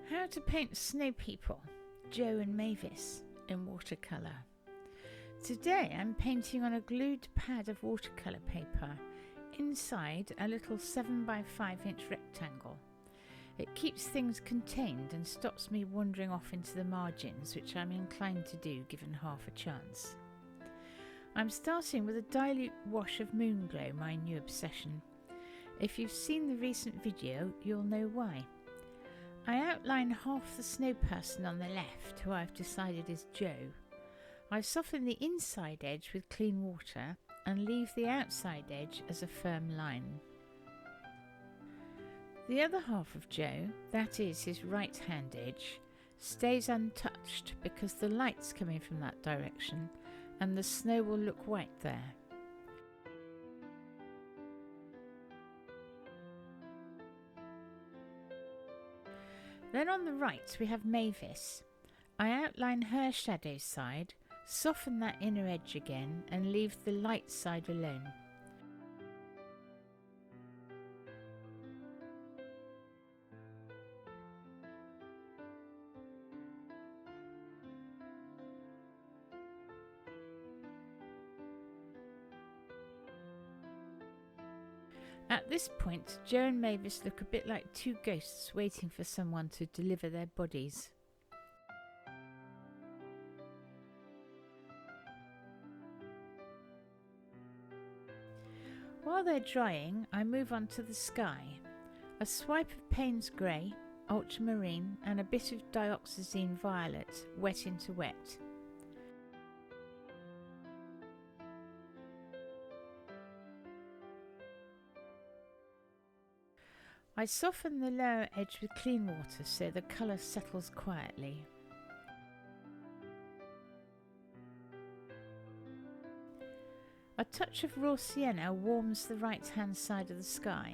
How to paint snow people, Joe and Mavis, in watercolour. Today I'm painting on a glued pad of watercolour paper inside a little 7x5 rectangle. It keeps things contained and stops me wandering off into the margins, which I'm inclined to do given half a chance. I'm starting with a dilute wash of Moonglow, my new obsession. If you've seen the recent video, you'll know why. I outline half the snow person on the left, who I've decided is Joe. I soften the inside edge with clean water and leave the outside edge as a firm line. The other half of Joe, that is his right hand edge, stays untouched because the light's coming from that direction and the snow will look white there. Then on the right we have Mavis. I outline her shadow side, soften that inner edge again and leave the light side alone. At this point, Joe and Mavis look a bit like two ghosts waiting for someone to deliver their bodies. While they're drying, I move on to the sky. A swipe of Payne's grey, ultramarine and a bit of Dioxazine Violet, wet into wet. I soften the lower edge with clean water so the colour settles quietly. A touch of raw sienna warms the right hand side of the sky.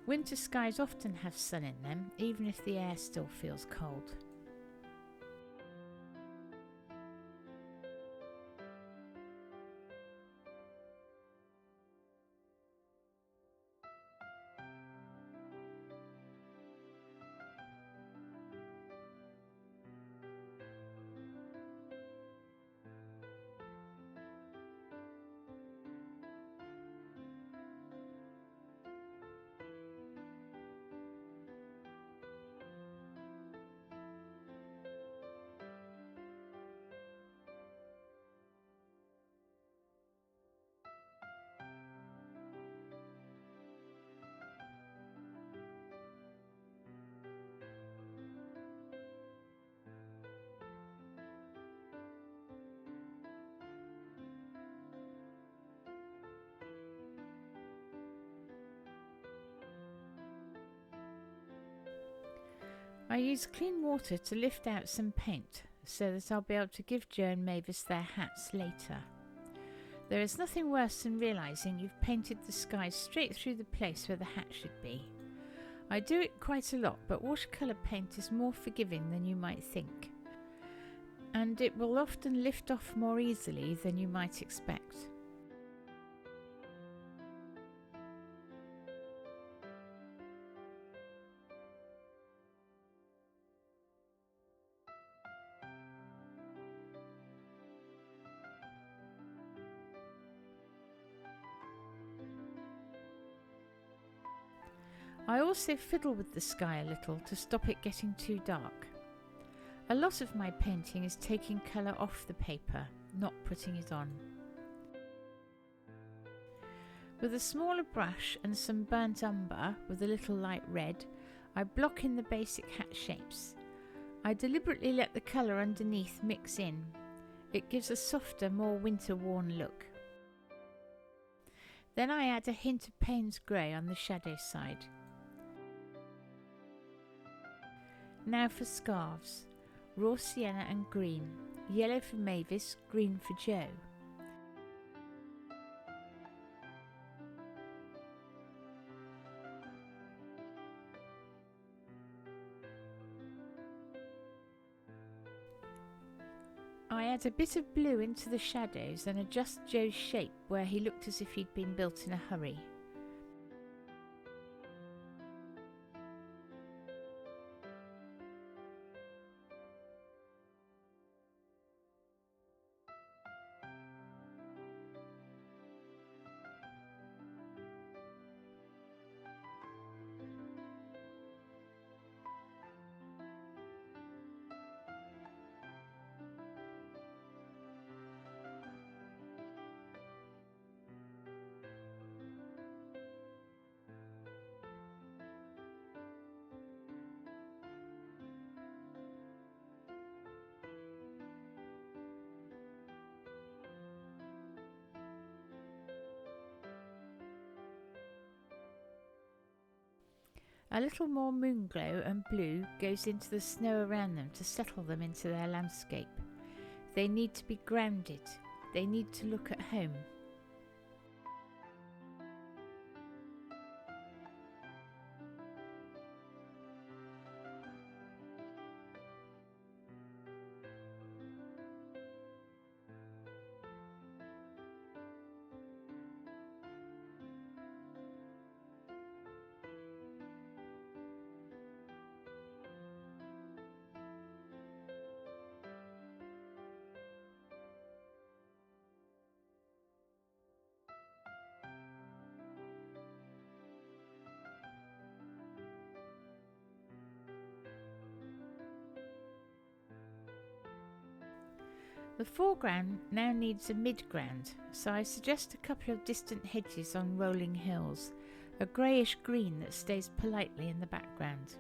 Winter skies often have sun in them, even if the air still feels cold. I use clean water to lift out some paint so that I'll be able to give Joe and Mavis their hats later. There is nothing worse than realising you've painted the sky straight through the place where the hat should be. I do it quite a lot, but watercolour paint is more forgiving than you might think, and it will often lift off more easily than you might expect. I also fiddle with the sky a little to stop it getting too dark. A lot of my painting is taking colour off the paper, not putting it on. With a smaller brush and some burnt umber with a little light red, I block in the basic hat shapes. I deliberately let the colour underneath mix in. It gives a softer, more winter-worn look. Then I add a hint of Payne's grey on the shadow side. Now for scarves. Raw sienna and green. Yellow for Mavis, green for Joe. I add a bit of blue into the shadows and adjust Joe's shape where he looked as if he'd been built in a hurry. A little more Moonglow and Blue goes into the snow around them to settle them into their landscape. They need to be grounded. They need to look at home. The foreground now needs a midground, so I suggest a couple of distant hedges on rolling hills, a greyish green that stays politely in the background.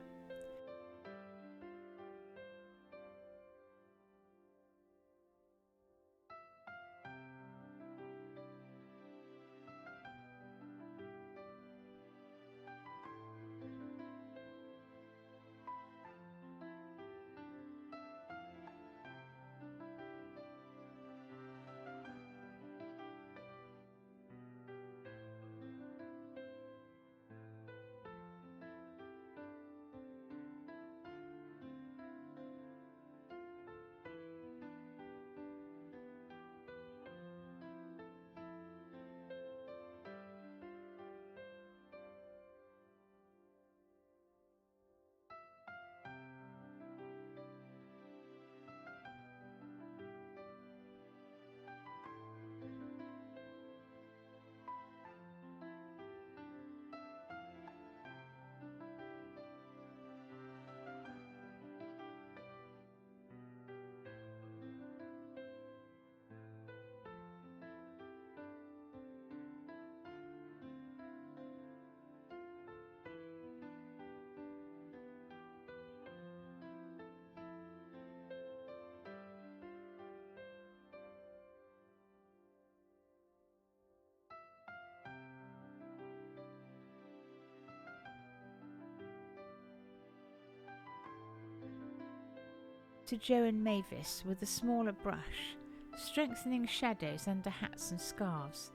To Joe and Mavis with a smaller brush, strengthening shadows under hats and scarves.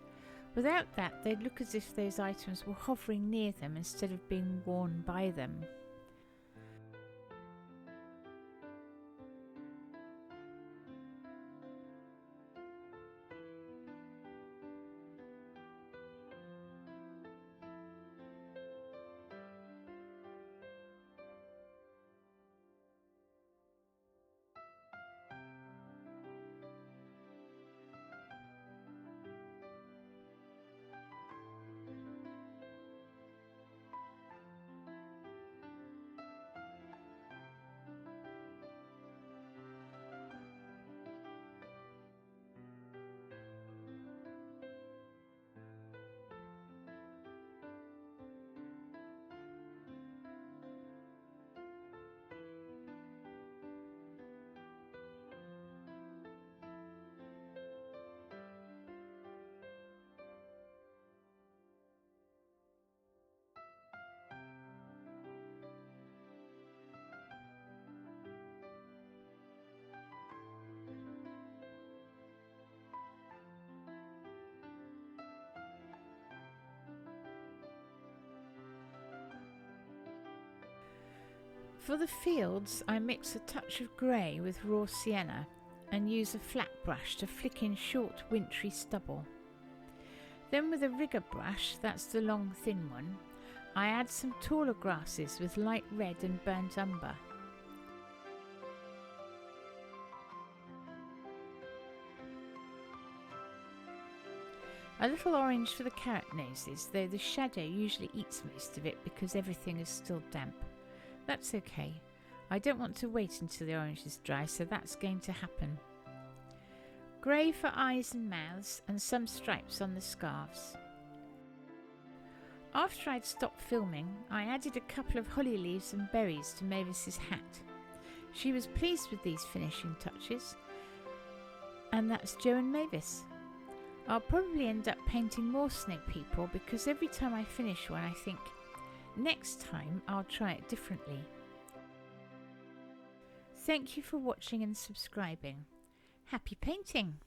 Without that, they'd look as if those items were hovering near them instead of being worn by them. For the fields, I mix a touch of grey with raw sienna and use a flat brush to flick in short wintry stubble. Then with a rigger brush, that's the long thin one, I add some taller grasses with light red and burnt umber. A little orange for the carrot noses, though the shadow usually eats most of it because everything is still damp. That's okay. I don't want to wait until the orange is dry, so that's going to happen. Grey for eyes and mouths and some stripes on the scarves. After I'd stopped filming, I added a couple of holly leaves and berries to Mavis's hat. She was pleased with these finishing touches. And that's Joe and Mavis. I'll probably end up painting more snow people because every time I finish one I think, Next time I'll try it differently. Thank you for watching and subscribing. Happy painting!